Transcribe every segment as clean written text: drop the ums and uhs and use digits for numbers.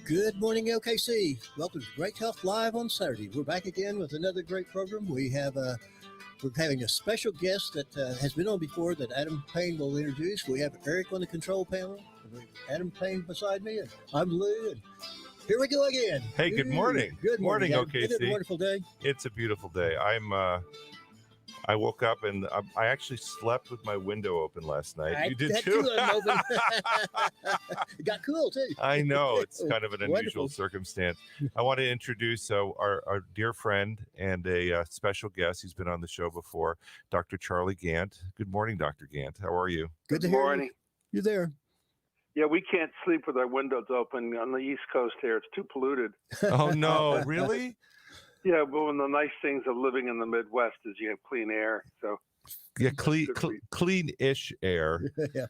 Good morning, LKC. Welcome to Great Health Live on Saturday. We're back again with another great program. We're having a special guest that has been on before that Adam Payne will introduce. We have Eric on the control panel, Adam Payne beside me, and I'm Lou. And here we go again. Hey, good morning. Good morning, OKC. Isn't it a wonderful day? It's a beautiful day. I woke up and I actually slept with my window open last night. You did too. It got cool too. I know, it's kind of an unusual Wonderful circumstance. I want to introduce our dear friend and a special guest. He's been on the show before, Dr. Charlie Gant. Good morning, Dr. Gant. How are you? Good to hear you. You're there. Yeah, we can't sleep with our windows open on the East Coast here. It's too polluted. Oh, no, really? Yeah, but one of the nice things of living in the Midwest is you have clean air. So yeah, clean-ish air. Yeah.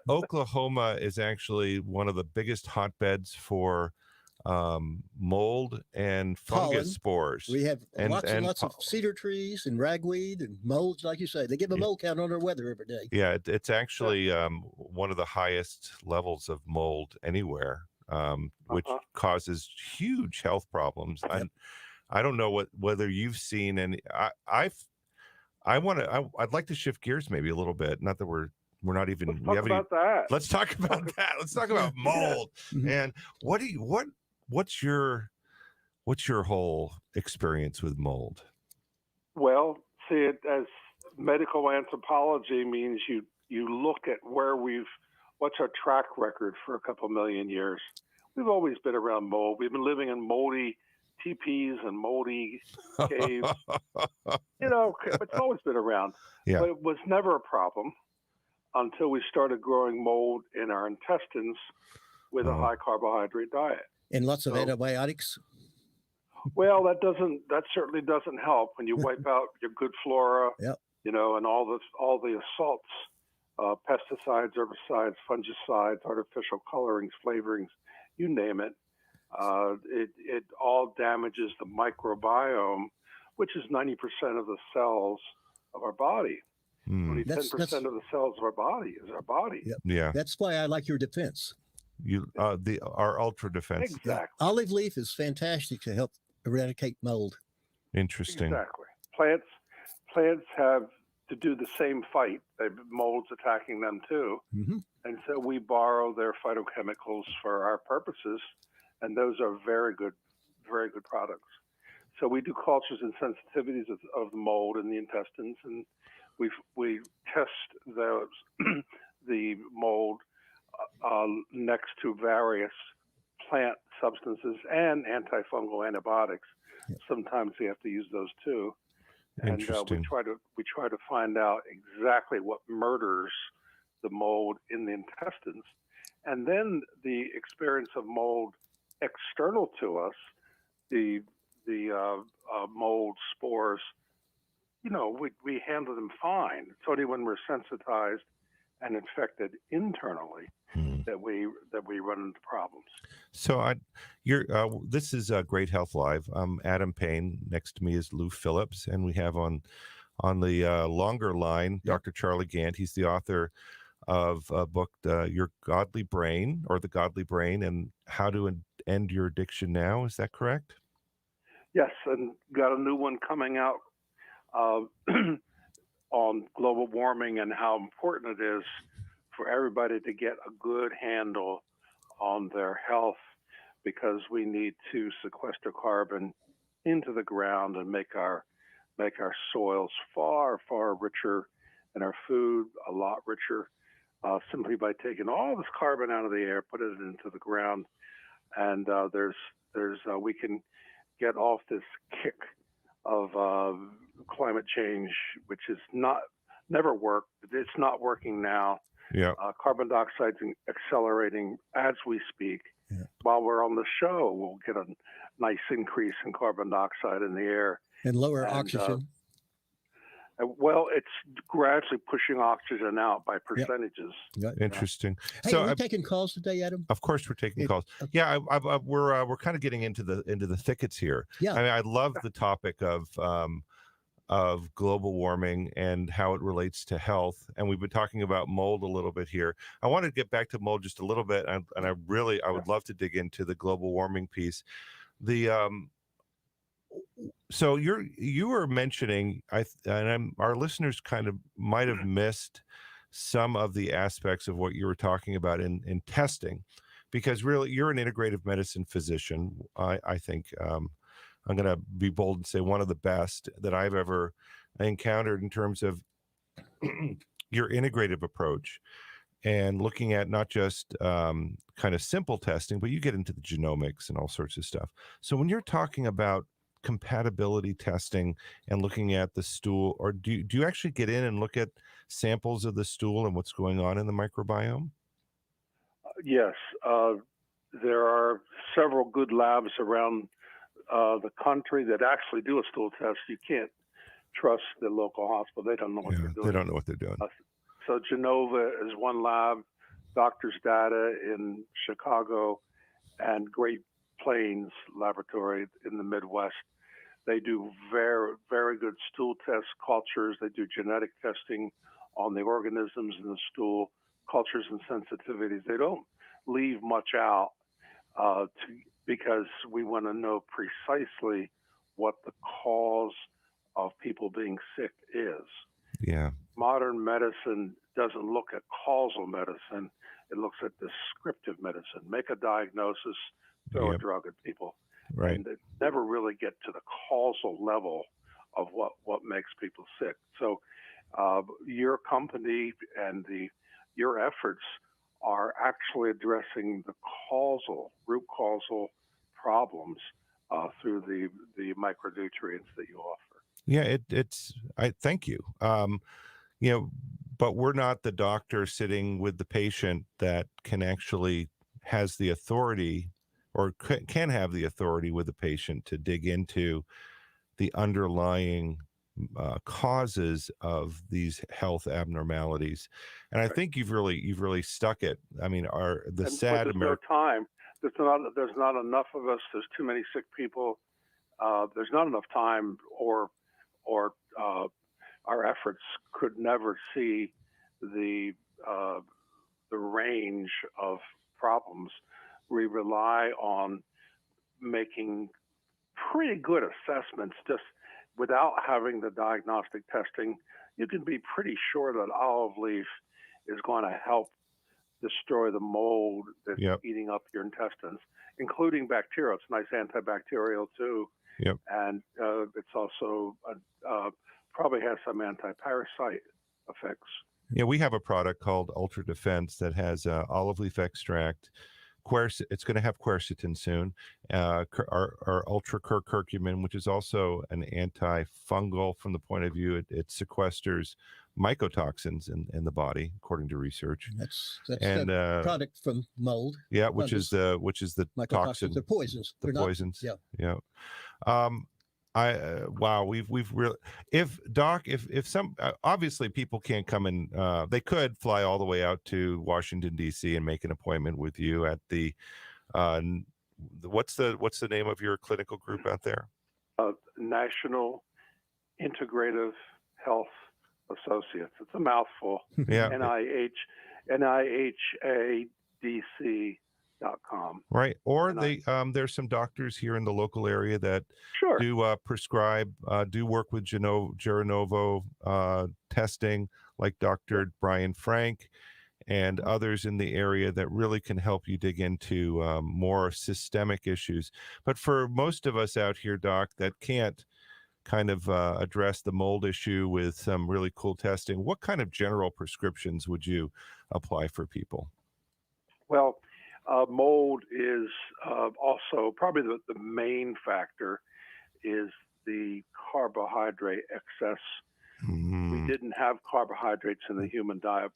Oklahoma is actually one of the biggest hotbeds for mold and fungus Pollen. spores. We have lots and lots of cedar trees and ragweed and molds, like you say. They give a mold count on their weather every day. Yeah, it's actually one of the highest levels of mold anywhere, which causes huge health problems. Yep. I don't know whether you've seen any. I'd like to shift gears maybe a little bit. Not that we're not even. Let's talk about that. Let's talk about mold. And what's your whole experience with mold? Well, see, it as medical anthropology means you look at what's our track record for a couple million years. We've always been around mold. We've been living in moldy teepees and moldy caves. It's always been around. Yeah. But it was never a problem until we started growing mold in our intestines with a high carbohydrate diet. And lots of antibiotics. Well, that certainly doesn't help when you wipe out your good flora. Yep. And all the assaults, pesticides, herbicides, fungicides, artificial colorings, flavorings, you name it. It all damages the microbiome, which is 90% of the cells of our body. Only 10% of the cells of our body is our body. Yep. Yeah. That's why I like your defense. Our ultra defense. Exactly. Yeah. Olive leaf is fantastic to help eradicate mold. Interesting. Exactly. Plants have to do the same fight. Mold's attacking them too. Mm-hmm. And so we borrow their phytochemicals for our purposes, and those are very good products. So we do cultures and sensitivities of the mold in the intestines, and we test those the mold next to various plant substances and antifungal antibiotics. Yep. Sometimes we have to use those too. And Interesting. we try to find out exactly what murders the mold in the intestines, and then the experience of mold external to us, the mold spores. We handle them fine. It's only when we're sensitized and infected internally that we run into problems. So this is Great Health Live. I'm Adam Payne. Next to me is Lou Phillips, and we have on the longer line Dr. Charlie Gant. He's the author of a book, Your Godly Brain, or The Godly Brain, and How to End Your Addiction Now. Is that correct? Yes, and got a new one coming out on global warming and how important it is for everybody to get a good handle on their health, because we need to sequester carbon into the ground and make our soils far, far richer, and our food a lot richer, simply by taking all this carbon out of the air, put it into the ground, and we can get off this kick of climate change, which is never worked. It's not working now. Yeah. Carbon dioxide's accelerating as we speak. Yeah. While we're on the show, we'll get a nice increase in carbon dioxide in the air. And lower oxygen. Well, it's gradually pushing oxygen out by percentages. Yep. Interesting. Hey, so are we taking calls today, Adam? Of course, we're taking calls. Okay. Yeah, we're kind of getting into the thickets here. Yeah. I mean, I love the topic of of global warming and how it relates to health. And we've been talking about mold a little bit here. I want to get back to mold just a little bit, and I would love to dig into the global warming piece. The So you were mentioning, our listeners kind of might have missed some of the aspects of what you were talking about in testing, because really you're an integrative medicine physician. I think I'm going to be bold and say one of the best that I've ever encountered in terms of your integrative approach and looking at not just kind of simple testing, but you get into the genomics and all sorts of stuff. So when you're talking about compatibility testing and looking at the stool, or do you actually get in and look at samples of the stool and what's going on in the microbiome? Yes, there are several good labs around the country that actually do a stool test. You can't trust the local hospital. They don't know what they're doing. They don't know what they're doing. So Genova is one lab, Doctors Data in Chicago, and Great Plains Laboratory in the Midwest. They do very, very good stool test cultures. They do genetic testing on the organisms in the stool, cultures and sensitivities. They don't leave much out because we want to know precisely what the cause of people being sick is. Yeah. Modern medicine doesn't look at causal medicine. It looks at descriptive medicine. Make a diagnosis, throw a drug at people. Right. And it never really get to the causal level of what makes people sick. So your company and your efforts are actually addressing the root causal problems through the micronutrients that you offer. Yeah, I thank you. But we're not the doctor sitting with the patient that can actually has the authority or can have the authority with the patient to dig into the underlying causes of these health abnormalities. And I think you've really stuck it. I mean, There's no time. There's not enough of us. There's too many sick people. There's not enough time, or our efforts could never see the range of problems. We rely on making pretty good assessments just without having the diagnostic testing. You can be pretty sure that olive leaf is going to help destroy the mold that's eating up your intestines, including bacteria. It's nice antibacterial too. Yep. And it's also probably has some anti-parasite effects. Yeah, we have a product called Ultra Defense that has olive leaf extract. It's going to have quercetin soon. Our Ultra Curcumin, which is also an antifungal from the point of view, it sequesters mycotoxins in the body, according to research. That's the product from mold. Yeah, which is the toxin. They're poisons. The poisons. Yeah. Wow, we've really, if some obviously people can't come in, they could fly all the way out to Washington D.C. and make an appointment with you at the what's the name of your clinical group out there? National Integrative Health Associates. It's a mouthful. Yeah. NIHADC.com. Right. Or there's some doctors here in the local area that do prescribe, do work with Geranovo testing, like Dr. Brian Frank and others in the area that really can help you dig into more systemic issues. But for most of us out here, Doc, that can't kind of address the mold issue with some really cool testing, what kind of general prescriptions would you apply for people? Well, mold is also probably the main factor is the carbohydrate excess. We didn't have carbohydrates in the human diet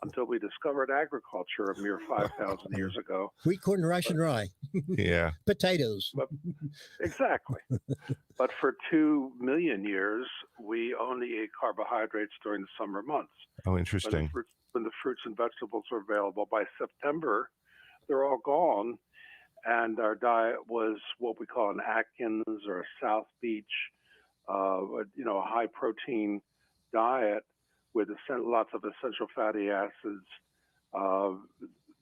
until we discovered agriculture a mere 5,000 years ago. Wheat, corn, rice, and rye. Yeah. Potatoes. Exactly. But for 2 million years, we only ate carbohydrates during the summer months. Oh, interesting. When the fruits and vegetables were available. By September, they're all gone. And our diet was what we call an Atkins or a South Beach a high protein diet with lots of essential fatty acids.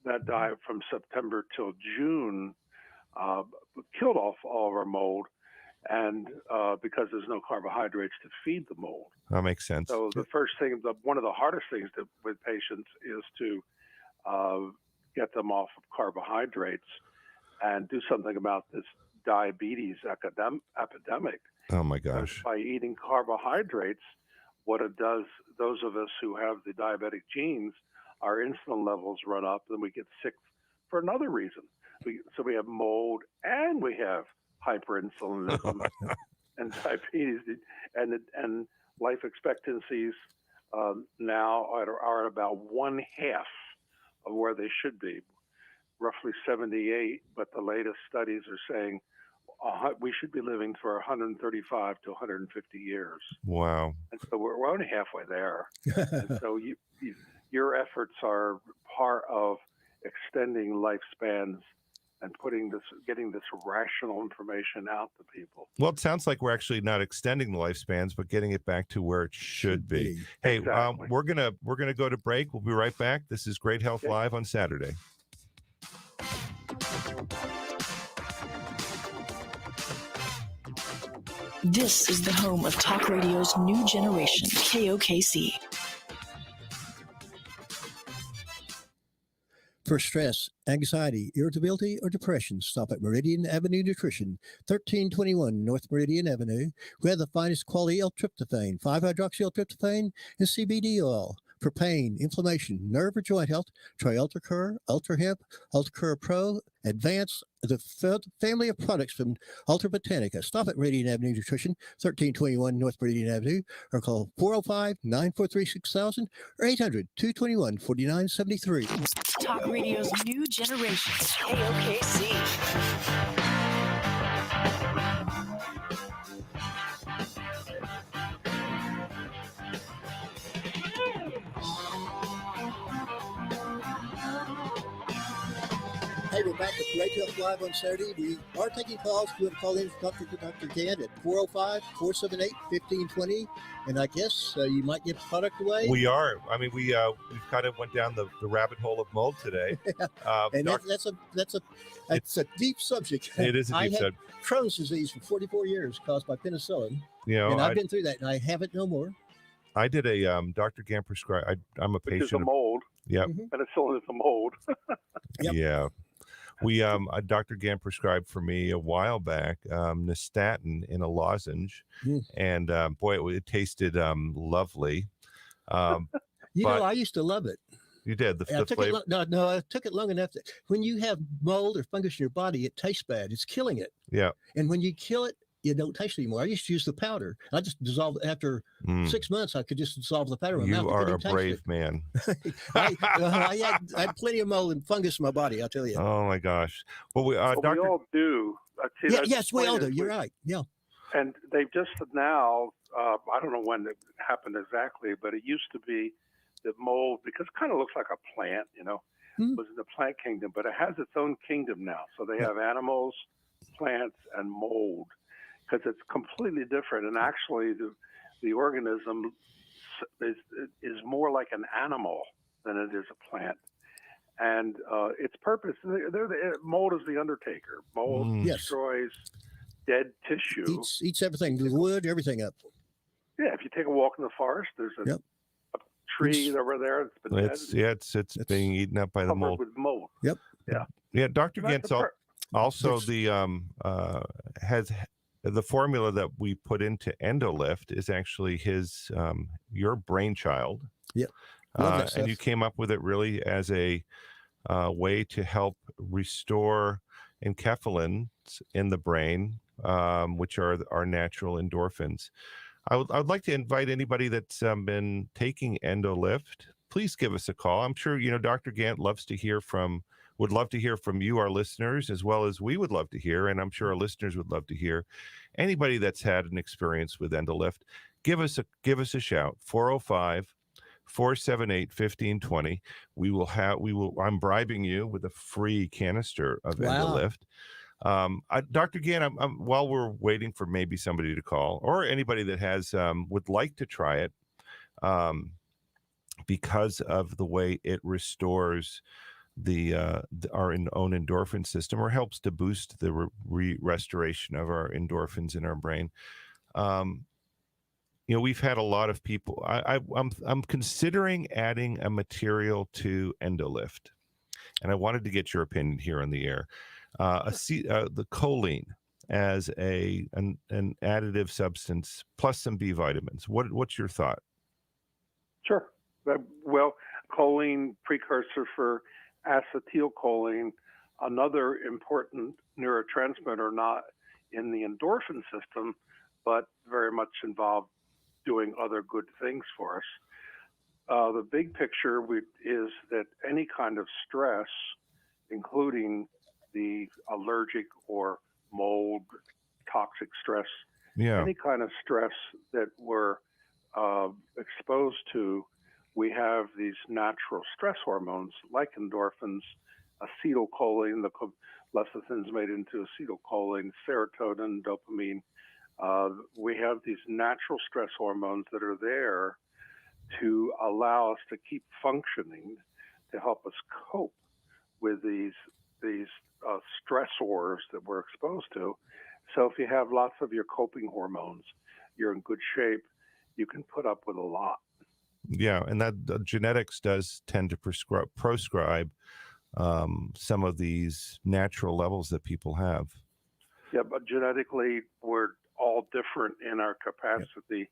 That diet from September till June killed off all of our mold, and because there's no carbohydrates to feed the mold. That makes sense. So the first thing, one of the hardest things with patients is to get them off of carbohydrates and do something about this diabetes epidemic. Oh my gosh. By eating carbohydrates, what it does, those of us who have the diabetic genes, our insulin levels run up, and we get sick for another reason. So we have mold and we have hyperinsulinism and diabetes, and life expectancies now are at about 1/2 of where they should be, roughly 78. But the latest studies are saying we should be living for 135 to 150 years. Wow. And so we're only halfway there. And so your efforts are part of extending lifespans and getting this rational information out to people. Well, it sounds like we're actually not extending the lifespans, but getting it back to where it should be. Hey, exactly. we're gonna go to break. We'll be right back. This is Great Health Live on Saturday. This is the home of talk radio's new generation, KOKC. For stress, anxiety, irritability, or depression, stop at Meridian Avenue Nutrition, 1321 North Meridian Avenue. We have the finest quality L-tryptophan, 5-hydroxyl-tryptophan, and CBD oil. For pain, inflammation, nerve or joint health, try UltraCur, UltraHemp, UltraCur Pro, Advance, the family of products from Ultra Botanica. Stop at Meridian Avenue Nutrition, 1321 North Meridian Avenue, or call 405-943-6000 or 800-221-4973. Talk radio's new generation, KOKC. Hey, we're back with Great Health Live on Saturday. We are taking calls. If you want to call in, talk to Dr. Gant at 405-478-1520. And I guess you might give product away. We are. I mean, we've kind of went down the rabbit hole of mold today. And that's a deep subject. It is a deep subject. I had Crohn's disease for 44 years caused by penicillin. And I've been through that, and I have it no more. I did a Dr. Gant prescribed. I'm a patient. Which is a mold. Yep. Penicillin is a mold. Yep. Yeah. We Dr. Gant prescribed for me a while back nystatin in a lozenge, and boy, it tasted lovely. I used to love it. You did the flavor. I took it long enough that when you have mold or fungus in your body, it tastes bad. It's killing it. Yeah. And when you kill it, you don't taste it anymore. I used to use the powder. I just dissolved after 6 months. I could just dissolve the powder in my mouth. You are a brave man. I had plenty of mold and fungus in my body, I'll tell you. Oh my gosh. Well, we Dr. we all do. Yes, we all do. You're right. Yeah. And they've just now, I don't know when it happened exactly, but it used to be that mold, because it kind of looks like a plant, was in the plant kingdom, but it has its own kingdom now. So they have animals, plants, and mold, because it's completely different. And actually, the organism is more like an animal than it is a plant. And its purpose, mold is the undertaker. Mold destroys dead tissue. Eats everything, the wood, everything up. Yeah, if you take a walk in the forest, there's a tree over there that's been dead. It's being eaten up by the mold. With mold. Yep. Yeah. Dr. Gant also has the formula that we put into EndoLyft is actually your brainchild. Yep. And you came up with it really as a way to help restore enkephalins in the brain, which are our natural endorphins. I would like to invite anybody that's been taking EndoLyft. Please give us a call. I'm sure Dr. Gant would love to hear from you, our listeners, as well as we would love to hear, and I'm sure our listeners would love to hear. Anybody that's had an experience with EndoLyft, give us a shout. 405-478-1520. I'm bribing you with a free canister of EndoLyft. Dr. Gant, while we're waiting for maybe somebody to call or anybody that has would like to try it, because of the way it restores our own endorphin system, or helps to boost the restoration of our endorphins in our brain. We've had a lot of people. I'm considering adding a material to EndoLyft, and I wanted to get your opinion here on the air. The choline as an additive substance plus some B vitamins. What's your thought? Sure. Well, choline, precursor for acetylcholine, another important neurotransmitter, not in the endorphin system, but very much involved doing other good things for us. The big picture is that any kind of stress, including the allergic or mold, toxic stress, any kind of stress that we're exposed to, we have these natural stress hormones like endorphins, acetylcholine, the lecithin's made into acetylcholine, serotonin, dopamine. We have these natural stress hormones that are there to allow us to keep functioning, to help us cope with these stressors that we're exposed to. So if you have lots of your coping hormones, you're in good shape. You can put up with a lot. Yeah, and that genetics does tend to proscribe some of these natural levels that people have. Yeah, but genetically, we're all different in our capacity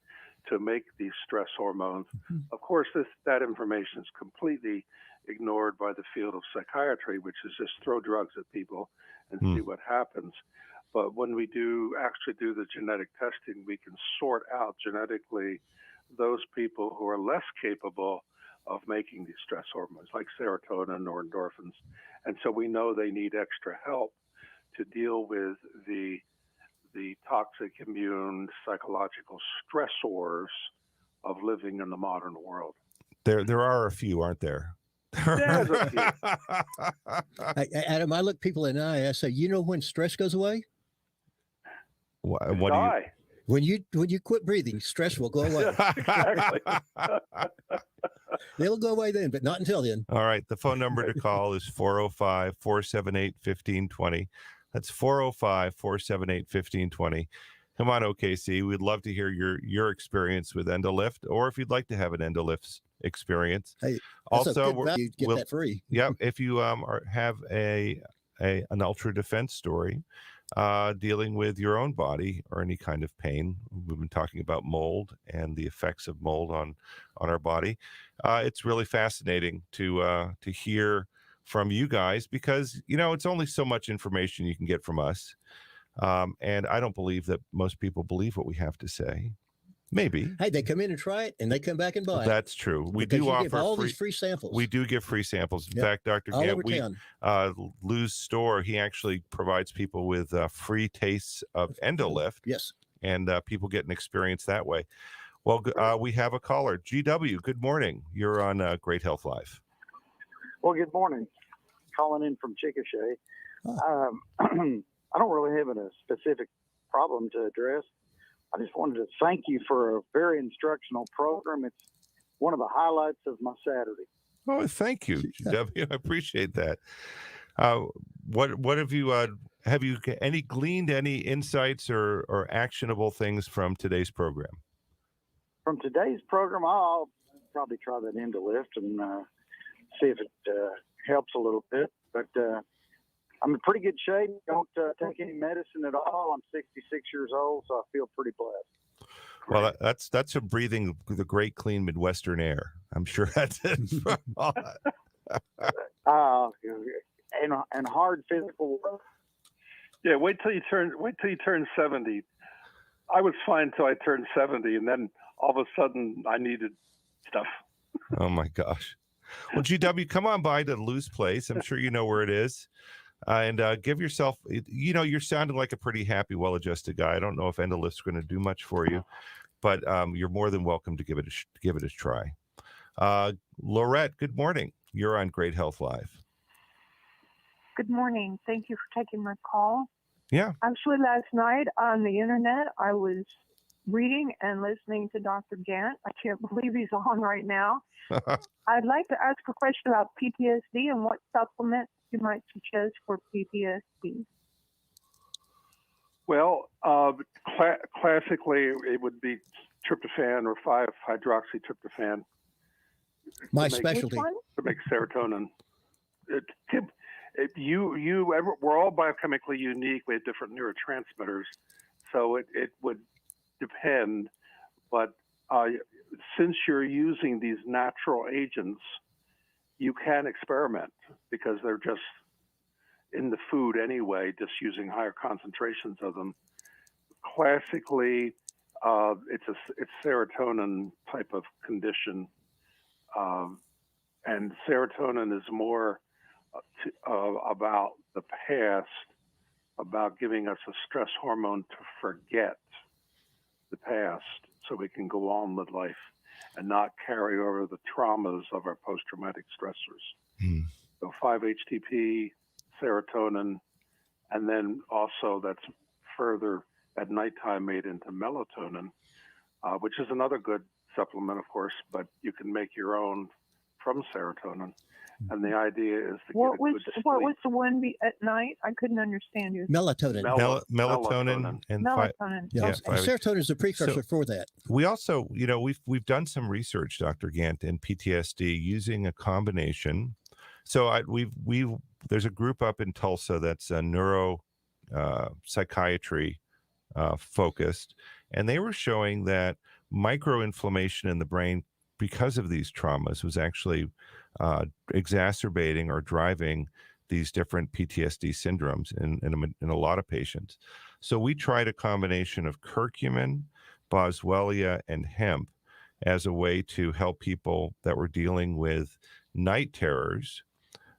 to make these stress hormones. Mm-hmm. Of course, that information is completely ignored by the field of psychiatry, which is just throw drugs at people and see what happens. But when we actually do the genetic testing, we can sort out genetically those people who are less capable of making these stress hormones, like serotonin or endorphins. And so we know they need extra help to deal with the toxic immune psychological stressors of living in the modern world. There are a few, aren't there? There's a few. Adam, I look people in the eye. I say, when stress goes away? What do you? When you quit breathing, stress will go away. Exactly. It'll go away then, but not until then. All right. The phone number to call is 405-478-1520. That's 405-478-1520. Come on, OKC. We'd love to hear your experience with EndoLyft, or if you'd like to have an EndoLyft experience. Hey, also, you get that free. Yeah, if you have an ultra defense story dealing with your own body or any kind of pain. We've been talking about mold and the effects of mold on our body. It's really fascinating to hear from you guys, because it's only so much information you can get from us, and I don't believe that most people believe what we have to say. Maybe. Hey, they come in and try it, and they come back and buy it. That's true. We because do offer give all these free samples. We do give free samples. In fact, Dr. Gant, Lou's store, he actually provides people with free tastes of EndoLyft. Yes. And people get an experience that way. Well, we have a caller. GW, good morning. You're on Great Health Live. Well, good morning. Calling in from Chickasha. I don't really have a specific problem to address. I just wanted to thank you for a very instructional program. It's one of the highlights of my Saturday. Oh, thank you, GW. I appreciate that. What have you gleaned any insights or actionable things from today's program? From today's program, I'll probably try that EndoLyft and see if it helps a little bit. But I'm in pretty good shape. Don't take any medicine at all. I'm 66 years old, so I feel pretty blessed. Well, that's from breathing the great clean Midwestern air. I'm sure that's it. And hard physical work. Yeah, wait till you turn 70. I was fine till I turned 70, and then all of a sudden I needed stuff. Oh my gosh. Well, GW, come on by to Lou's place. I'm sure you know where it is. And give yourself, you're sounding like a pretty happy, well-adjusted guy. I don't know if EndoLyft's going to do much for you, but you're more than welcome to give it a try. Laurette, good morning. You're on Great Health Live. Good morning. Thank you for taking my call. Yeah. Actually, last night on the internet, I was reading and listening to Dr. Gant. I can't believe he's on right now. I'd like to ask a question about PTSD and what supplements you might suggest for PTSD. Well, classically, it would be tryptophan or 5-hydroxytryptophan. My to make- specialty. Which one? To make serotonin. We're all biochemically unique. We have different neurotransmitters, so it would depend. But since you're using these natural agents, you can experiment because they're just in the food anyway, just using higher concentrations of them. Classically, it's serotonin type of condition, and serotonin is more about the past, about giving us a stress hormone to forget the past so we can go on with life and not carry over the traumas of our post-traumatic stressors. So 5-HTP, serotonin, and then also that's further at nighttime made into melatonin, which is another good supplement, of course, but you can make your own from serotonin. And the idea is to What get a was good sleep. what was the one at night? I couldn't understand you. Melatonin. Melatonin and Melatonin. Yeah, Okay. serotonin is a precursor for that. We also, we've done some research, Dr. Gant, in PTSD using a combination. So there's a group up in Tulsa that's a neuro psychiatry focused, and they were showing that microinflammation in the brain because of these traumas was actually exacerbating or driving these different PTSD syndromes in a lot of patients. So we tried a combination of curcumin, boswellia, and hemp as a way to help people that were dealing with night terrors,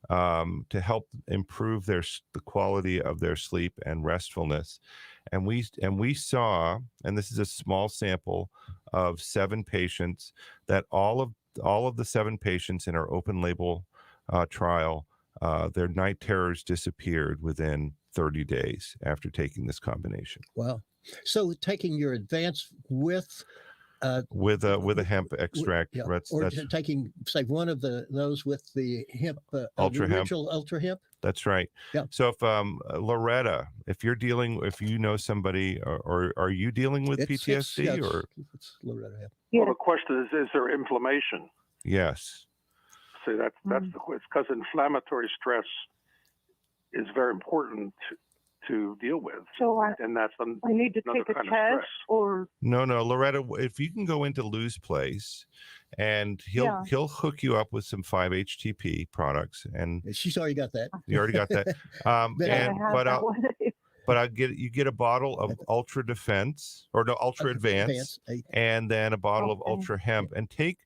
to help improve the quality of their sleep and restfulness. And we saw, and this is a small sample of 7 patients, that all of the 7 patients in our open label trial, their night terrors disappeared within 30 days after taking this combination. Wow. So taking your advance with a hemp extract, or taking, say, one of those with the hemp, Ultra hemp. original ultra hemp. That's right. Yeah. So if Loretta, if you know somebody, or are you dealing with PTSD or? It's Loretta hemp. Yeah. Well, the question is there inflammation? Yes. See, that's the question, because inflammatory stress is very important to deal with. So and that's I need to another take a kind of test, stress. or No, Loretta, if you can go into Lou's place, and he'll hook you up with some 5-HTP products, and She's already got that. you already got that. You get a bottle of Ultra Defense or no Ultra Advance, and then a bottle of Ultra Hemp, and take.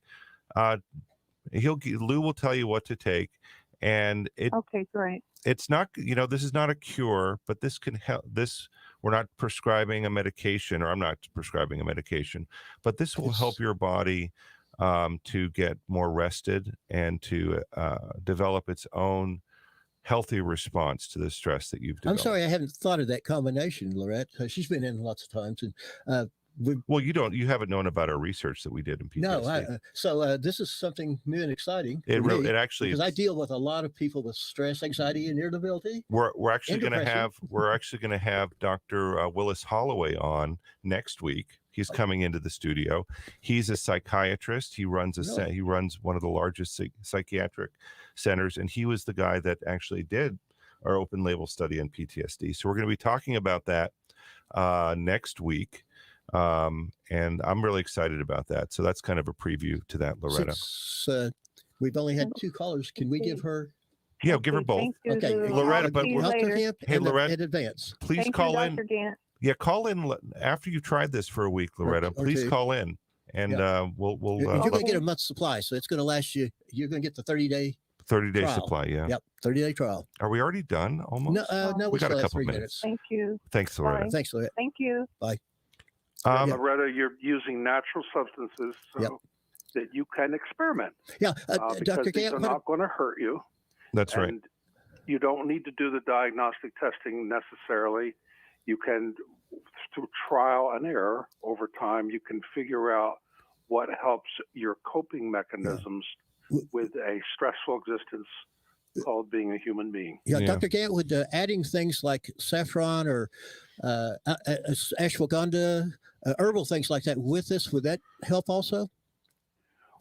Lou will tell you what to take, and okay, great. it's not, this is not a cure, but this can help. We're not prescribing a medication, or I'm not prescribing a medication, but this will help your body to get more rested and to develop its own healthy response to the stress that you've developed. I'm sorry, I haven't thought of that combination, Lorette. She's been in lots of times, and well, you haven't known about our research that we did in PTSD. No, so this is something new and exciting. It actually, because I deal with a lot of people with stress, anxiety, and irritability. We're actually going to have Dr. Willis Holloway on next week. He's coming into the studio. He's a psychiatrist. He runs one of the largest psychiatric centers, and he was the guy that actually did our open label study on PTSD. So we're going to be talking about that next week. And I'm really excited about that. So that's kind of a preview to that, Loretta. Since we've only had 2 callers, can we give her? Yeah, give her both. Okay, Loretta, but Loretta, in advance. Please call in. Yeah, call in after you've tried this for a week, Loretta. Please call in, and we'll. You're going to get a month's supply, so it's going to last you. You're going to get the 30-day. 30-day supply, yeah. Yep, 30-day trial. Are we already done? Almost. No, we got a couple 3 minutes. Thank you. Thanks, Loretta. Bye. Thanks, Loretta. Thank you. Bye. Loretta, you're using natural substances so that you can experiment. Yeah, Dr. Gant, they're not going to hurt you. That's right. And you don't need to do the diagnostic testing necessarily. you can, through trial and error over time, you can figure out what helps your coping mechanisms with a stressful existence called being a human being. Yeah, Dr. Gant, would adding things like saffron or ashwagandha, herbal things like that with this, would that help also?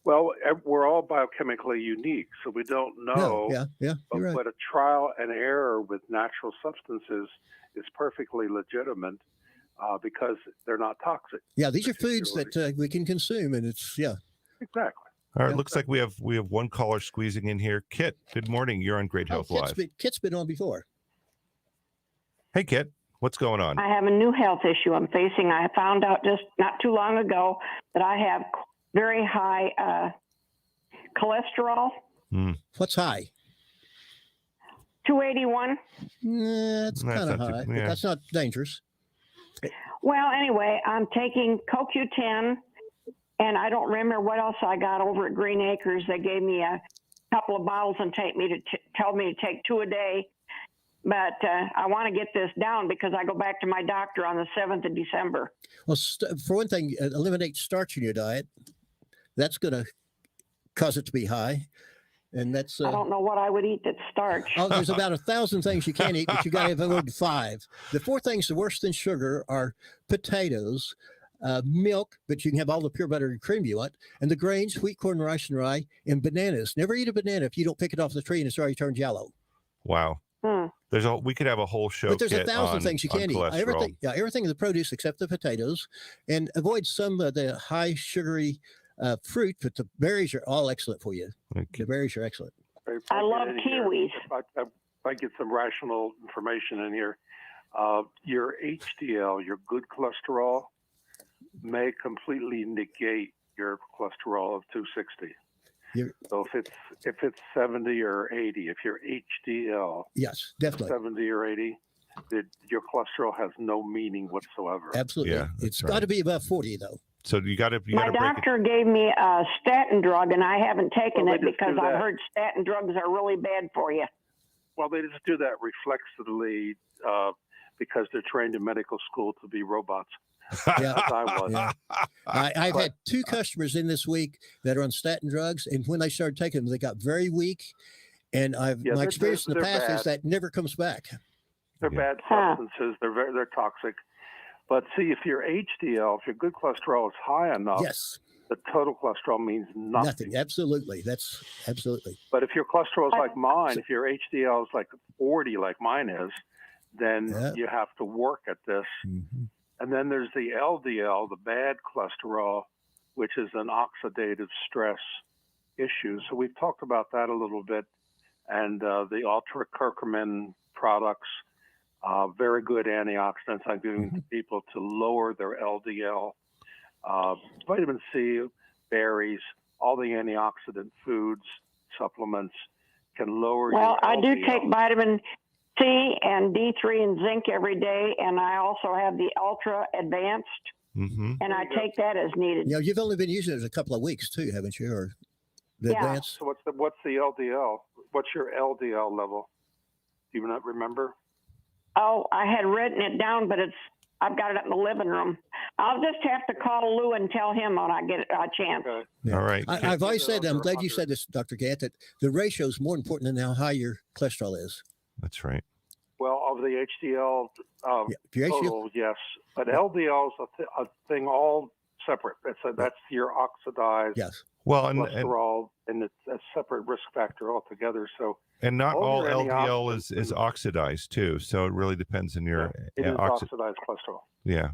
Well, we're all biochemically unique, so we don't know. No, you're right. But a trial and error with natural substances is perfectly legitimate because they're not toxic. Yeah, these are foods that we can consume, and it's Exactly. All right, looks like we have one caller squeezing in here. Kit, good morning. You're on Great Health Live. Kit's been on before. Hey, Kit, what's going on? I have a new health issue I'm facing. I found out just not too long ago that I have very high cholesterol. What's high? 281. That's kind of high. But that's not dangerous. Well, anyway, I'm taking CoQ10, and I don't remember what else I got over at Green Acres. They gave me a couple of bottles and tell me to take 2 a day. But I want to get this down because I go back to my doctor on the 7th of December. Well, for one thing, eliminate starch in your diet. That's going to cause it to be high. And that's I don't know what I would eat that's starch. Oh, there's about 1,000 things you can't eat, but you got to avoid 5. The 4 things worse than sugar are potatoes, milk, but you can have all the pure butter and cream you want, and the grains, wheat, corn, rice, and rye, and bananas. Never eat a banana if you don't pick it off the tree and it's already turned yellow. Wow. We could have a whole show. But there's 1,000 things you can't eat. Cholesterol. Everything in the produce except the potatoes, and avoid some of the high sugary fruit. But the berries are all excellent for you. The berries are excellent. I love kiwis. If I get some rational information in here, your HDL, your good cholesterol, may completely negate your cholesterol of 260. So if it's 70 or 80, if your HDL, yes, definitely 70 or 80, your cholesterol has no meaning whatsoever. Absolutely, Yeah, it's got to be above 40 though. So you got to. My doctor gave me a statin drug, and I haven't taken it because I've heard statin drugs are really bad for you. Well, they just do that reflexively because they're trained in medical school to be robots. Yeah. As I was. Yeah. I've had 2 customers in this week that are on statin drugs, and when they started taking them, they got very weak. And my experience in the past is that never comes back. They're bad substances. They're toxic. But see, if your HDL, if your good cholesterol is high enough, the total cholesterol means nothing. Absolutely. That's absolutely. But if your cholesterol is like mine, if your HDL is like 40, like mine is, then you have to work at this. Mm-hmm. And then there's the LDL, the bad cholesterol, which is an oxidative stress issue. So we've talked about that a little bit. And the ultra curcumin products, very good antioxidants I'm giving to people to lower their LDL. Vitamin C, berries, all the antioxidant foods, supplements can lower your LDL. I do take vitamin C and D3 and zinc every day, and I also have the Ultra Advanced, and I take that as needed. Yeah, you've only been using it a couple of weeks too, haven't you? Or the Advanced? So what's the LDL? What's your LDL level? Do you not remember? Oh, I had written it down, but I've got it up in the living room. I'll just have to call Lou and tell him when I get a chance. Okay. Yeah. All right. I've always said, I'm glad you said this, Dr. Gant, that the ratio is more important than how high your cholesterol is. That's right. Well, of the HDL your total, yes. But LDL is a thing all separate. That's your oxidized cholesterol, and it's a separate risk factor altogether. So, and not all LDL is oxidized too. So it really depends on your oxidized cholesterol. Yeah.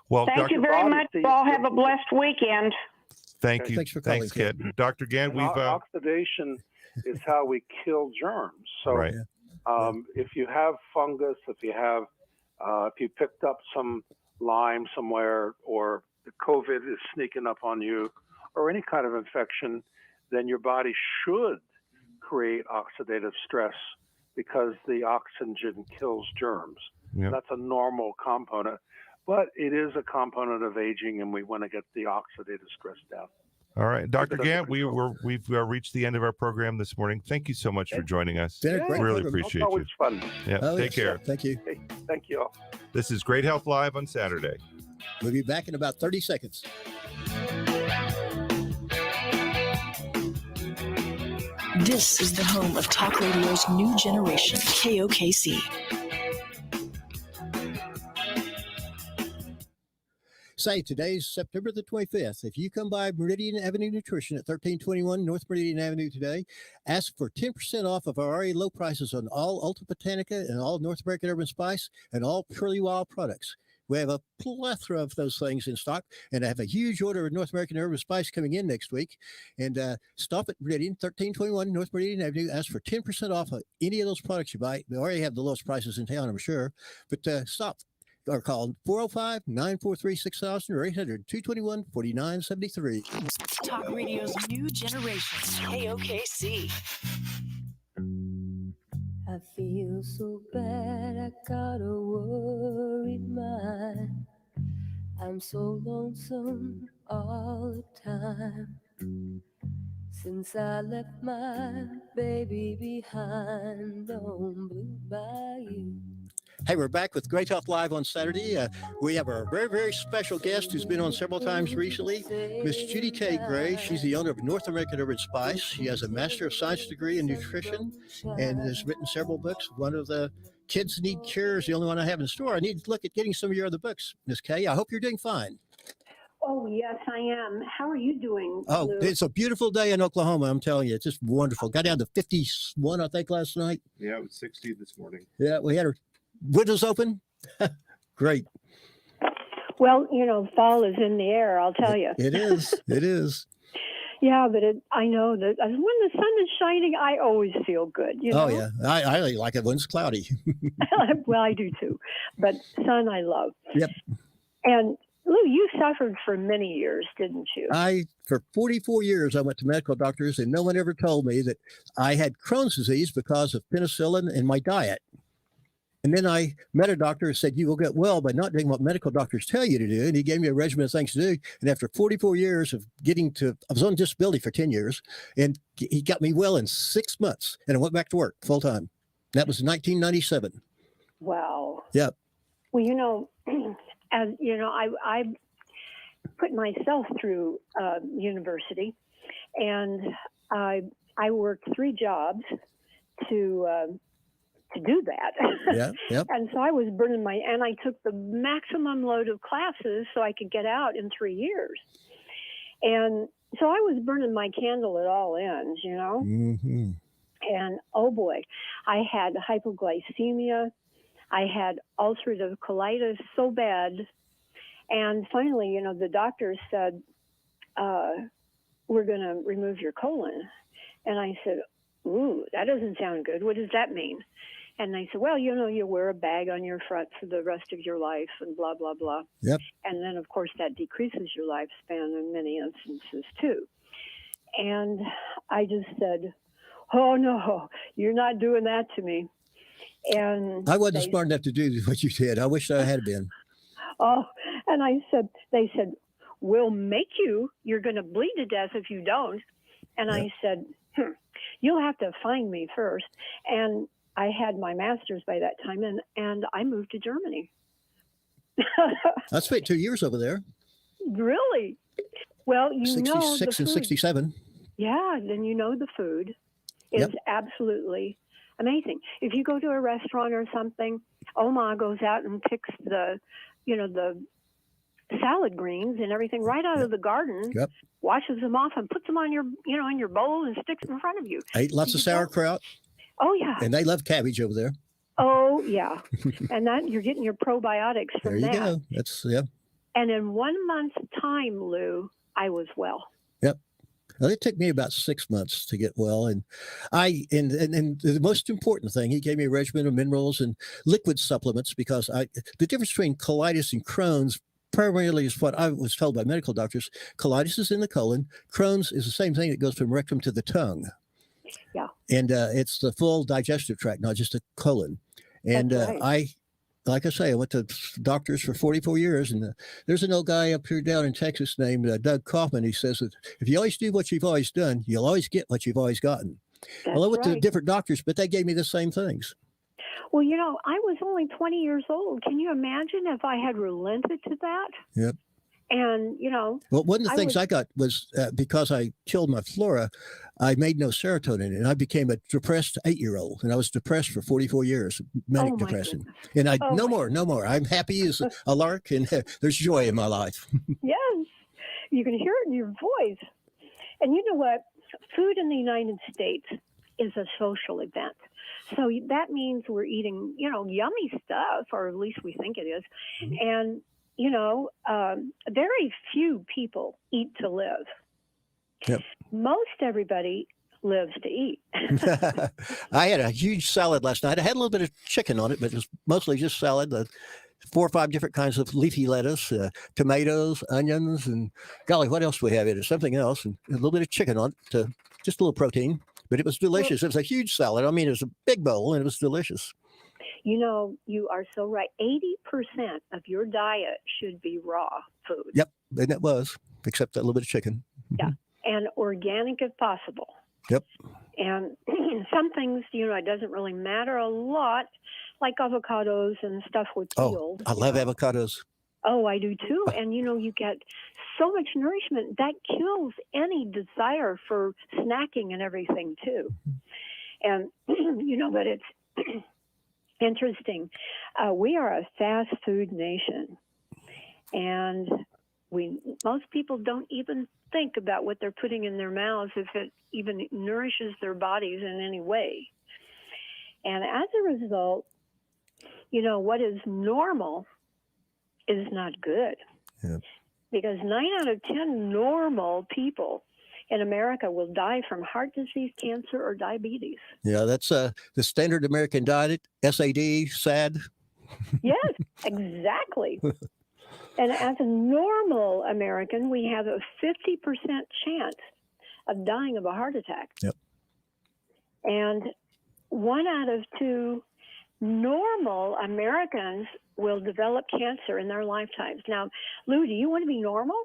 Well, thank you very much. You all have a blessed weekend. Thank you. Thanks for calling, Kit. Dr. Gant, oxidation is how we kill germs. So if you have fungus, if you picked up some Lyme somewhere, or the COVID is sneaking up on you, or any kind of infection, then your body should create oxidative stress because the oxygen kills germs. Yep. That's a normal component, but it is a component of aging, and we want to get the oxidative stress down. All right, Dr. Gant, we've reached the end of our program this morning. Thank you so much for joining us. Really appreciate you. It's always fun. Yeah, take care. Thank you. Okay. Thank you all. This is Great Health Live on Saturday. We'll be back in about 30 seconds. This is the home of talk radio's new generation, KOKC. Say today's September the 25th. If you come by Meridian Avenue Nutrition at 1321 North Meridian Avenue today, ask for 10% off of our already low prices on all Ultra Botanica and all North American Urban Spice and all Purely Wild products. We have a plethora of those things in stock, and I have a huge order of North American Urban Spice coming in next week. And stop at Meridian, 1321 North Meridian Avenue. Ask for 10% off of any of those products you buy. They already have the lowest prices in town, I'm sure. But stop or call 405-943-6000 or 800-221-4973. Talk radio's new generation, KOKC. I feel so bad, I got a worried mind. I'm so lonesome all the time. Since I left my baby behind on Blue Bayou. Hey, we're back with Great Health Live on Saturday. We have our very, very special guest who's been on several times recently, Miss Judy K. Gray. She's the owner of North American Urban Spice. She has a Master of Science degree in nutrition and has written several books. One of the Kids Need Cure is the only one I have in store. I need to look at getting some of your other books, Miss K. I hope you're doing fine. Oh, yes, I am. How are you doing, Oh, Lou? it's a beautiful day in Oklahoma. I'm telling you, it's just wonderful. Got down to 51, I think, last night. Yeah, it was 60 this morning. Yeah, we had our windows open. Great. Well, you know, fall is in the air, I'll tell you. It is. It is. Yeah, but I know that when the sun is shining, I always feel good. You know? Oh, yeah. I really like it when it's cloudy. Well, I do too. But sun, I love. Yep. And Lou, you suffered for many years, didn't you? For 44 years, I went to medical doctors, and no one ever told me that I had Crohn's disease because of penicillin and my diet. And then I met a doctor who said, you will get well by not doing what medical doctors tell you to do. And he gave me a regimen of things to do. And after 44 years of I was on disability for 10 years, and he got me well in 6 months. And I went back to work full time. That was 1997. Wow. Yep. Well, you know, as you know, I put myself through university, and I worked 3 jobs to do that. Yeah, yep. And so I was burning and I took the maximum load of classes so I could get out in 3 years. And so I was burning my candle at all ends, you know? Mm-hmm. And oh boy, I had hypoglycemia. I had ulcerative colitis so bad. And finally, you know, the doctor said, we're going to remove your colon. And I said, ooh, that doesn't sound good. What does that mean? And they said, well, you know, you wear a bag on your front for the rest of your life and blah, blah, blah. Yep. And then, of course, that decreases your lifespan in many instances, too. And I just said, oh, no, you're not doing that to me. And I wasn't smart enough to do what you did. I wish I had been. Oh, and they said, we'll make you. You're going to bleed to death if you don't. And Yep. I said, you'll have to find me first. And I had my master's by that time, and I moved to Germany. I spent 2 years over there. Really? Well, you know, the 66 and food. 67. Yeah, then you know the food is Yep. absolutely amazing. If you go to a restaurant or something, Oma goes out and picks the salad greens and everything right out of the garden, Yep. washes them off and puts them on your, in your bowl and sticks them in front of you. I ate lots of sauerkraut, Oh, yeah. and they love cabbage over there. Oh, yeah. And that you're getting your probiotics There from you that. go. That's, yeah. And in 1 month's time, Lou, I was well. Yep. Well, it took me about 6 months to get well. And and the most important thing, he gave me a regimen of minerals and liquid supplements because the difference between colitis and Crohn's primarily is what I was told by medical doctors. Colitis is in the colon. Crohn's is the same thing that goes from rectum to the tongue. Yeah. And it's the full digestive tract, not just the colon. And That's right. like I say, I went to doctors for 44 years, and there's an old guy up here down in Texas named Doug Kaufman. He says that if you always do what you've always done, you'll always get what you've always gotten. That's Well, I went to right. different doctors, but they gave me the same things. Well, I was only 20 years old. Can you imagine if I had relented to that? Yep. And, Well, one of the I things would- I got was because I killed my flora, I made no serotonin, and I became a depressed 8-year-old, and I was depressed for 44 years, manic Oh, my depression. goodness. And Oh, no my more. I'm happy as a lark, and there's joy in my life. Yes, you can hear it in your voice. And you know what? Food in the United States is a social event. So that means we're eating, yummy stuff, or at least we think it is. And, very few people eat to live. Yep. Most everybody lives to eat. I had a huge salad last night. I had a little bit of chicken on it, but it was mostly just salad. 4 or 5 different kinds of leafy lettuce, tomatoes, onions, and golly, what else do we have in it? Something else, and a little bit of chicken on it, just a little protein. But it was delicious. It was a huge salad. I mean, it was a big bowl, and it was delicious. You are so right. 80% of your diet should be raw food. Yep, and it was, except that little bit of chicken. Yeah, and organic if possible. Yep. And some things, it doesn't really matter a lot, like avocados and stuff with peels. I love avocados. Oh, I do too. And you get so much nourishment that kills any desire for snacking and everything too. And but it's interesting. We are a fast food nation, and most people don't even think about what they're putting in their mouths, if it even nourishes their bodies in any way. And as a result, what is normal is not good. Yeah. Because 9 out of 10 normal people in America will die from heart disease, cancer, or diabetes. Yeah, that's the standard American diet, SAD, SAD. Yes, exactly. And as a normal American, we have a 50% chance of dying of a heart attack. Yep. And 1 out of 2 normal Americans will develop cancer in their lifetimes. Now, Lou, do you want to be normal?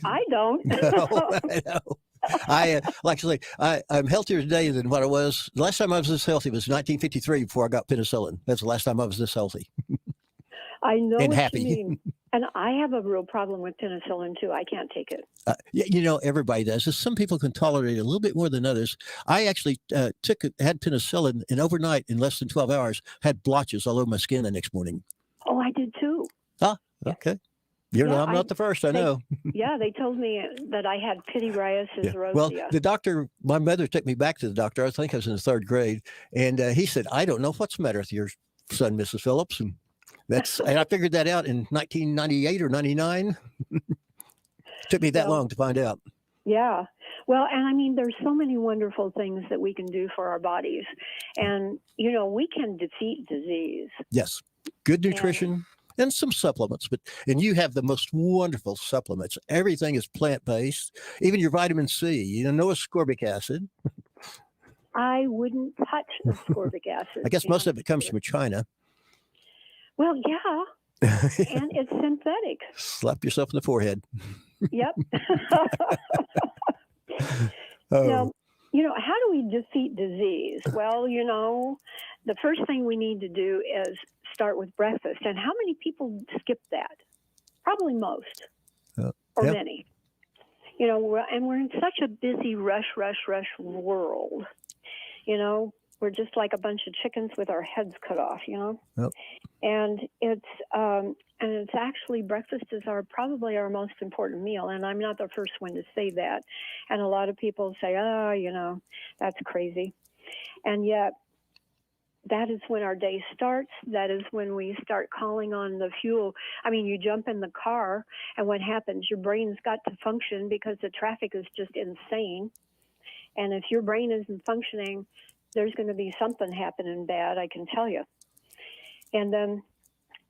I don't. No, I know. I'm healthier today than what I was. The last time I was this healthy was 1953 before I got penicillin. That's the last time I was this healthy. I know And what happy. you mean. And I have a real problem with penicillin too. I can't take it. Everybody does. Some people can tolerate it a little bit more than others. I actually had penicillin, and overnight, in less than 12 hours, had blotches all over my skin the next morning. Oh, I did too. Okay. I'm not the first, I know. Yeah, they told me that I had pityriasis rosea. Well, the doctor, my mother took me back to the doctor. I think I was in the 3rd grade. And he said, I don't know what's the matter with your son, Mrs. Phillips. And I figured that out in 1998 or 99. Took me that long to find out. Yeah. Well, and I mean, there's so many wonderful things that we can do for our bodies. And, we can defeat disease. Yes. Good nutrition and some supplements. And you have the most wonderful supplements. Everything is plant-based, even your vitamin C, no ascorbic acid. I wouldn't touch ascorbic acid. I guess most of it comes from China. Well, yeah. And it's synthetic. Slap yourself in the forehead. Yep. Oh. Now, how do we defeat disease? Well, the first thing we need to do is start with breakfast. And how many people skip that? Probably most, or many. And we're in such a busy rush world. We're just like a bunch of chickens with our heads cut off, Yep. And it's actually, breakfast is probably our most important meal. And I'm not the first one to say that. And a lot of people say, that's crazy. And yet that is when our day starts. That is when we start calling on the fuel. I mean, you jump in the car and what happens? Your brain's got to function because the traffic is just insane. And if your brain isn't functioning, there's going to be something happening bad, I can tell you. And then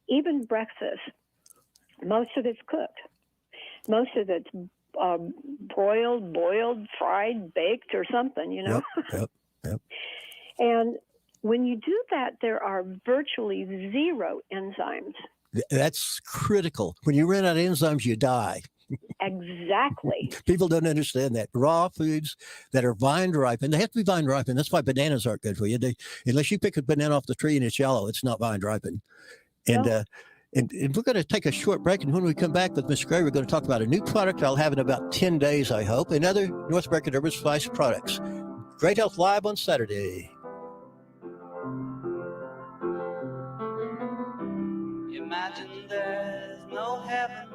even breakfast, most of it's cooked. Most of it's boiled, fried, baked, or something, Yep. And when you do that, there are virtually zero enzymes. That's critical. When you run out of enzymes, you die. Exactly. People don't understand that. Raw foods that are vine ripened, they have to be vine ripened. That's why bananas aren't good for you. Unless you pick a banana off the tree and it's yellow, it's not vine ripened. And, No. and we're going to take a short break. And when we come back with Ms. Gray, we're going to talk about a new product I'll have in about 10 days, I hope, and other North American Urban Spice products. Great Health Live on Saturday. Imagine there's no heaven.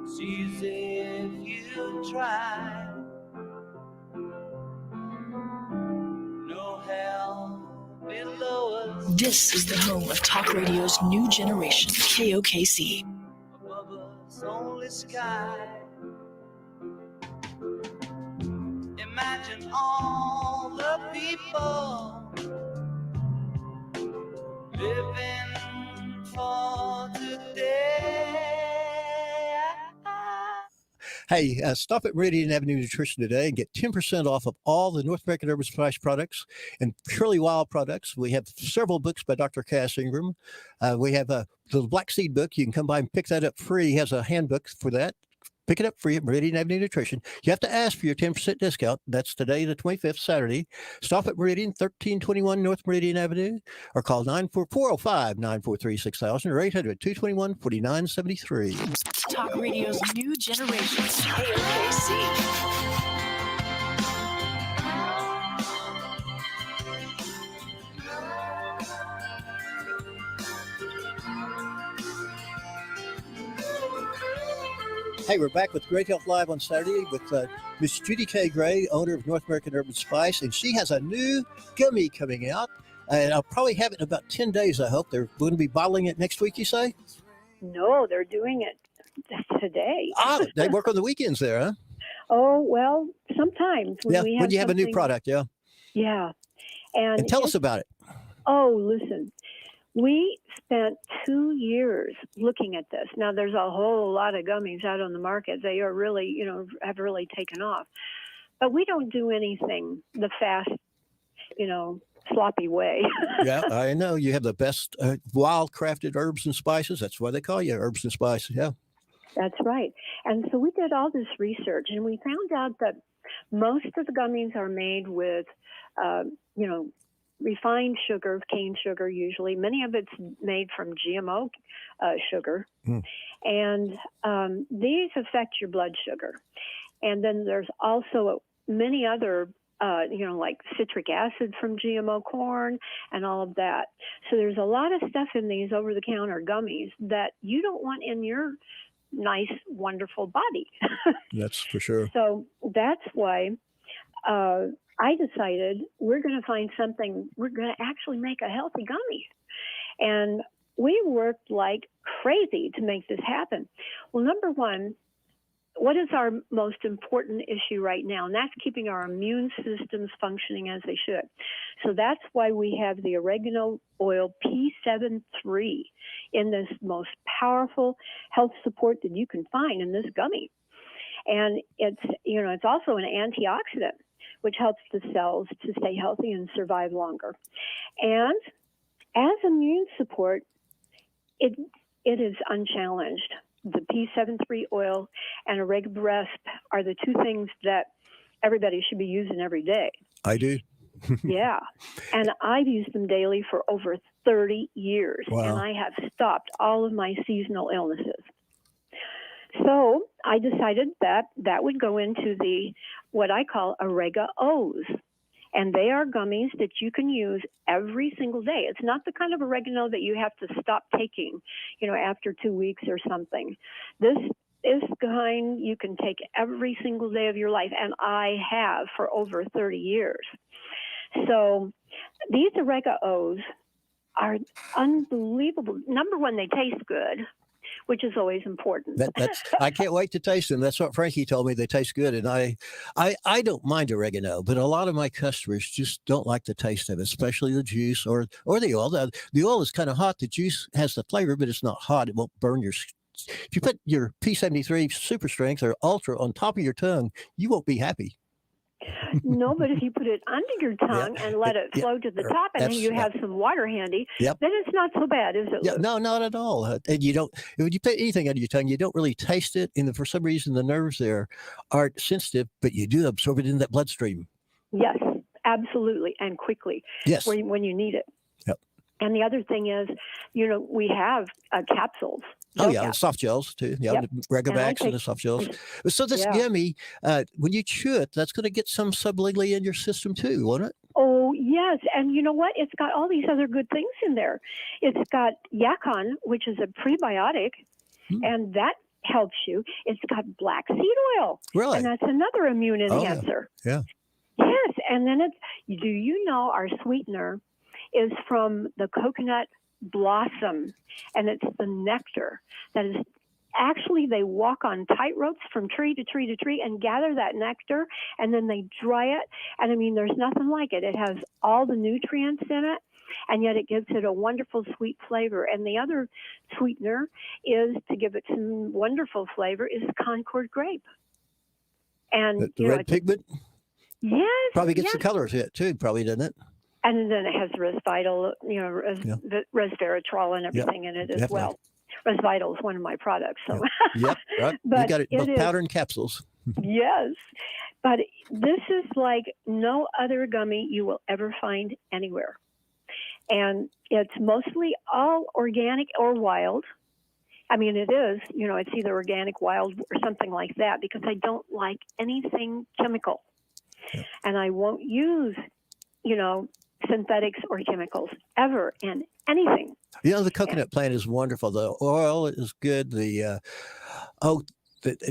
It's easy if you try. No hell below us. This is the home of talk radio's new generation, KOKC. Above us only sky. Imagine all the people living for today. Hey, stop at Meridian Avenue Nutrition today and get 10% off of all the North American Urban Spice products and Purely Wild products. We have several books by Dr. Cass Ingram. We have the Black Seed book. You can come by and pick that up free. He has a handbook for that. Pick it up free at Meridian Avenue Nutrition. You have to ask for your 10% discount. That's today, the 25th, Saturday. Stop at Meridian, 1321 North Meridian Avenue, or call 405-943-6000 or 800-221-4973. Talk radio's new generation, KOKC. Hey, we're back with Great Health Live on Saturday with Miss Judy K. Gray, owner of North American Urban Spice, and she has a new gummy coming out. And I'll probably have it in about 10 days, I hope. They're going to be bottling it next week, you say? No, they're doing it today. They work on the weekends there, huh? Oh, well, sometimes when we have when you have a new something- product, yeah. Yeah. And tell us about it. Oh, listen. We spent 2 years looking at this. Now, there's a whole lot of gummies out on the market. They are really, have really taken off. But we don't do anything the fast, sloppy way. Yeah, I know. You have the best wild crafted herbs and spices. That's why they call you herbs and spices. Yeah. That's right. And so we did all this research, and we found out that most of the gummies are made with, refined sugar, cane sugar usually. Many of it's made from GMO sugar. And these affect your blood sugar. And then there's also many other, like citric acid from GMO corn and all of that. So there's a lot of stuff in these over-the-counter gummies that you don't want in your nice, wonderful body. That's for sure. So that's why I decided we're going to find something, we're going to actually make a healthy gummy. And we worked like crazy to make this happen. Well, number one, what is our most important issue right now? And that's keeping our immune systems functioning as they should. So that's why we have the oregano oil P73 in this most powerful health support that you can find in this gummy. And it's also an antioxidant, which helps the cells to stay healthy and survive longer. And as immune support, it is unchallenged. The P73 oil and Oregano are the two things that everybody should be using every day. I do. Yeah. And I've used them daily for over 30 years. Wow. And I have stopped all of my seasonal illnesses. So I decided that would go into what I call Oregano-O's. And they are gummies that you can use every single day. It's not the kind of oregano that you have to stop taking, after 2 weeks or something. This is kind you can take every single day of your life, and I have for over 30 years. So these Oregano-O's are unbelievable. Number one, they taste good, which is always important. I can't wait to taste them. That's what Frankie told me. They taste good. And I don't mind oregano, but a lot of my customers just don't like the taste of it, especially the juice or the oil. The oil is kind of hot. The juice has the flavor, but it's not hot. It won't burn your. If you put your P73 Super Strength or Ultra on top of your tongue, you won't be happy. No, but if you put it under your tongue and let it flow to the top, and then you have some water handy, then it's not so bad, is it? Yeah, no, not at all. And you don't, when you put anything under your tongue, you don't really taste it. And for some reason, the nerves there aren't sensitive, but you do absorb it in that bloodstream. Yes, absolutely, and quickly. Yes. When you need it. Yep. And the other thing is, we have capsules. Oh, yeah, soft gels too. Yeah, the Regabacks and the soft gels. So this gummy, when you chew it, that's going to get some sublingually in your system too, won't it? Oh, yes. And you know what? It's got all these other good things in there. It's got Yacon, which is a prebiotic, and that helps you. It's got black seed oil. Really? And that's another immune enhancer. Yeah. Yes. And then do you know our sweetener is from the coconut blossom, and it's the nectar that is actually, they walk on tight ropes from tree to tree to tree and gather that nectar, and then they dry it. And I mean, there's nothing like it. It has all the nutrients in it, and yet it gives it a wonderful sweet flavor. And the other sweetener is, to give it some wonderful flavor, is Concord grape. And the red pigment? Yes. Probably gets the color to it too, probably, doesn't it? And then it has resveratrol, resveratrol and everything in it as well. Resveratrol is one of my products. So. Yep, right. But you got it, both powder and capsules. Yes. But this is like no other gummy you will ever find anywhere. And it's mostly all organic or wild. I mean, it is, it's either organic, wild, or something like that, because I don't like anything chemical. Yeah. And I won't use, synthetics or chemicals ever in anything. The coconut plant is wonderful. The oil is good. There's a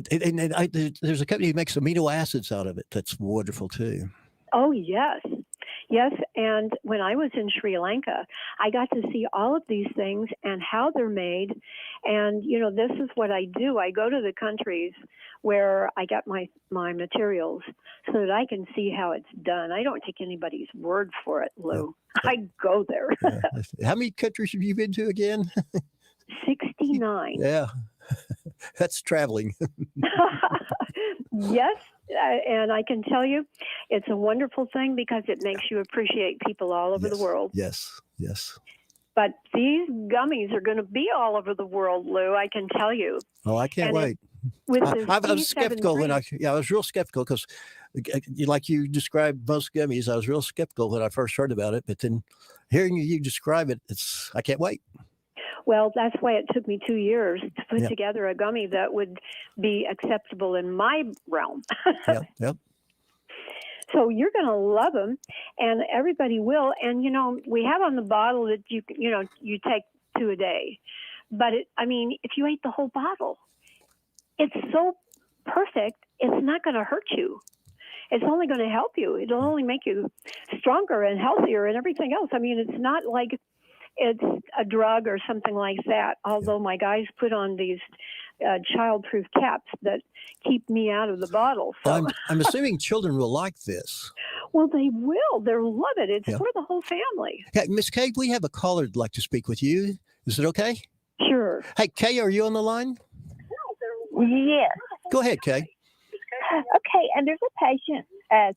company that makes amino acids out of it. That's wonderful too. Oh, yes. Yes, and when I was in Sri Lanka, I got to see all of these things and how they're made. And, this is what I do. I go to the countries where I get my materials so that I can see how it's done. I don't take anybody's word for it, Lou. I go there. How many countries have you been to again? 69. Yeah, that's traveling. Yes, and I can tell you, it's a wonderful thing because it makes you appreciate people all over the world. Yes, yes. But these gummies are going to be all over the world, Lou, I can tell you. Oh, I can't wait. I was skeptical when I was real skeptical because, like you described most gummies, I was real skeptical when I first heard about it. But then hearing you describe it, I can't wait. Well, that's why it took me 2 years to put together a gummy that would be acceptable in my realm. Yep. So you're going to love them, and everybody will. And, we have on the bottle that you take 2 a day. But, if you ate the whole bottle, it's so perfect, it's not going to hurt you. It's only going to help you. It'll only make you stronger and healthier and everything else. I mean, it's not like it's a drug or something like that, although my guys put on these child-proof caps that keep me out of the bottle. So. I'm assuming children will like this. Well, they will. They'll love it. It's for the whole family. Hey, Miss Kay, we have a caller who'd like to speak with you. Is it okay? Sure. Hey, Kay, are you on the line? Yes. Go ahead, Kay. Okay, and there's a patient,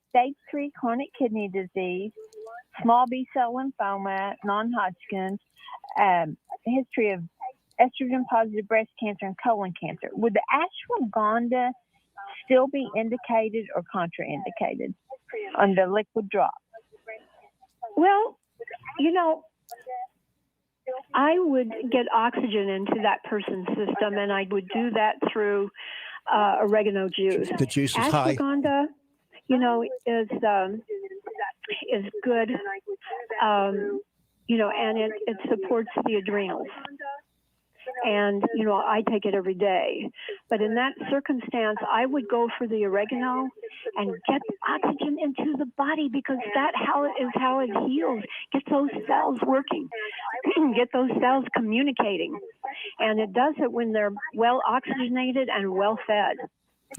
stage 3 chronic kidney disease, small B-cell lymphoma, non-Hodgkin's, history of estrogen-positive breast cancer and colon cancer. Would the ashwagandha still be indicated or contraindicated on the liquid drop? Well, I would get oxygen into that person's system, and I would do that through oregano juice. The juice is high. Ashwagandha, is good, and it supports the adrenals. And, I take it every day. But in that circumstance, I would go for the oregano and get oxygen into the body, because that is how it heals. Get those cells working. Get those cells communicating. And it does it when they're well oxygenated and well fed.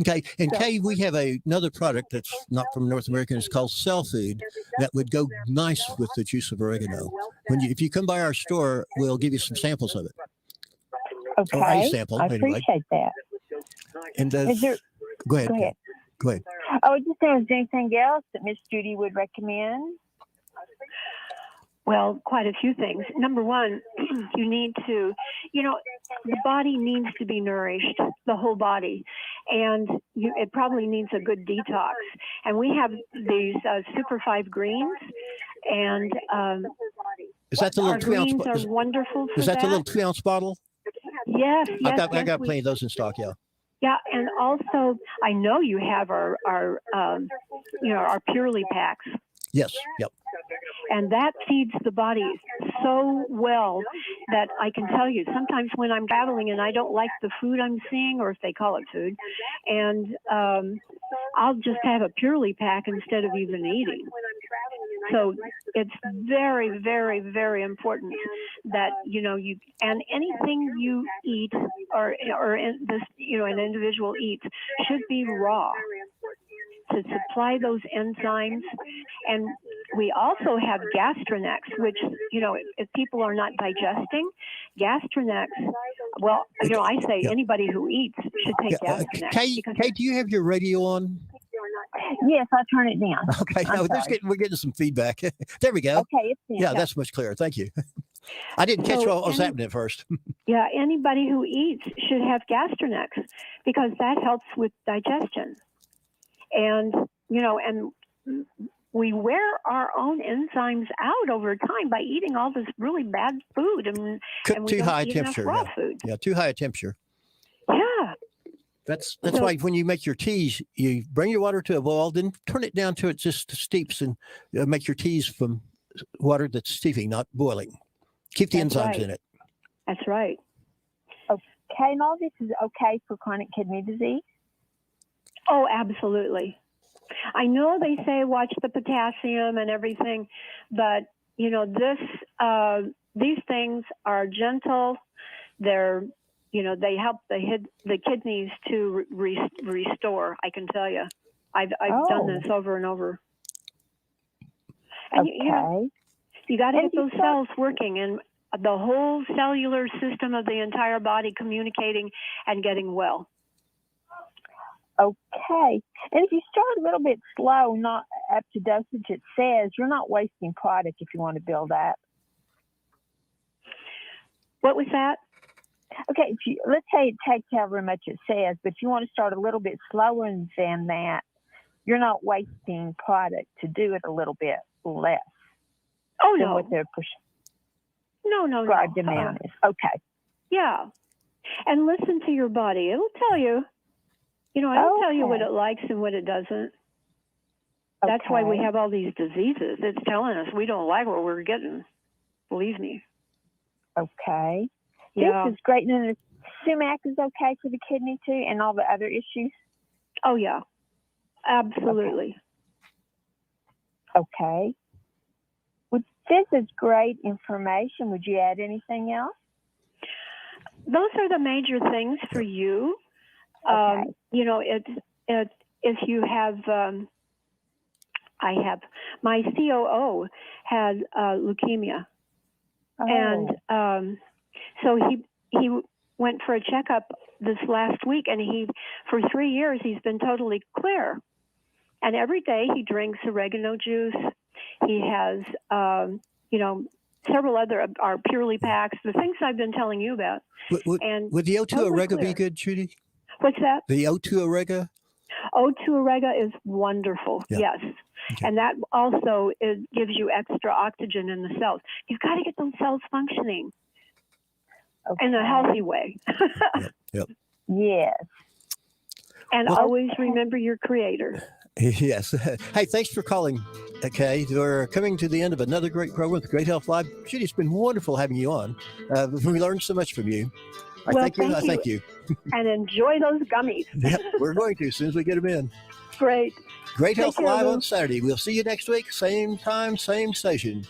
Okay, and Kay, we have another product that's not from North America. It's called Cell Food that would go nice with the juice of oregano. If you come by our store, we'll give you some samples of it. Okay, or a sample, I appreciate that. And go ahead. Go ahead. Oh, just there was anything else that Miss Judy would recommend? Well, quite a few things. Number one, you need to, the body needs to be nourished, the whole body, and it probably needs a good detox. And we have these Super 5 greens, and is that the little 2 ounce? Greens are wonderful for Is that the little 2 ounce bottle? Yes, I got plenty of those in stock. Yeah. Yeah, and also I know you have our Purely packs. Yes. Yep. And that feeds the body so well that I can tell you, sometimes when I'm traveling and I don't like the food I'm seeing, or if they call it food, and I'll just have a Purely pack instead of even eating. So it's very, very, very important that, you, and anything you eat or in this, an individual eats should be raw to supply those enzymes. And we also have Gastronex, which, if people are not digesting, Gastronex, well, I say anybody who eats should take Gastronex. Kay, do you have your radio on? Yes, I turn it down. Okay, no, we're getting some feedback. There we go. Okay, it's in. Yeah, that's much clearer. Thank you. I didn't catch what was happening at first. Yeah, anybody who eats should have Gastronex because that helps with digestion. And, and we wear our own enzymes out over time by eating all this really bad food and we too don't high eat temperature. enough raw food. Yeah, too high a temperature. Yeah. That's why when you make your teas, you bring your water to a boil, then turn it down till it just steeps, and make your teas from water that's steeping, not boiling. Keep the enzymes in it. That's right. Okay, and all this is okay for chronic kidney disease? Oh, absolutely. I know they say watch the potassium and everything, but these things are gentle. They're they help the kidneys to restore. I can tell you, I've done this over and over. And you got to get those cells working and the whole cellular system of the entire body communicating and getting well. Okay. And if you start a little bit slow, not up to dosage it says, you're not wasting product if you want to build up. What was that? Okay, let's say it takes however much it says, but if you want to start a little bit slower than that, you're not wasting product to do it a little bit less. Oh, no. What their no. demand is. Okay. Yeah. And listen to your body. It'll tell you. It'll tell you what it likes and what it doesn't. That's why we have all these diseases. It's telling us we don't like what we're getting. Believe me. Okay. Yeah. This is great. And the sumac is okay for the kidney too, and all the other issues? Oh, yeah. Absolutely. Okay. Well, this is great information. Would you add anything else? Those are the major things for you. Okay. If you have, I have, my COO had leukemia. Oh. And so he went for a checkup this last week, and for 3 years, he's been totally clear. And every day he drinks oregano juice. He has, several other our Purely packs, the things I've been telling you about. Would the O2 Orega be good, Judy? What's that? The O2 Orega? O2 Orega is wonderful. Yeah. Yes. Okay. And that also gives you extra oxygen in the cells. You've got to get those cells functioning in a healthy way. Yep. Yes. And always remember your creator. Yes. Hey, thanks for calling. Okay, we're coming to the end of another great program with Great Health Live. Judy, it's been wonderful having you on. We learned so much from you. Thank you. And enjoy those gummies. Yeah, we're going to as soon as we get them in. Great. Great Health Live on Saturday. We'll see you next week, same time, same station.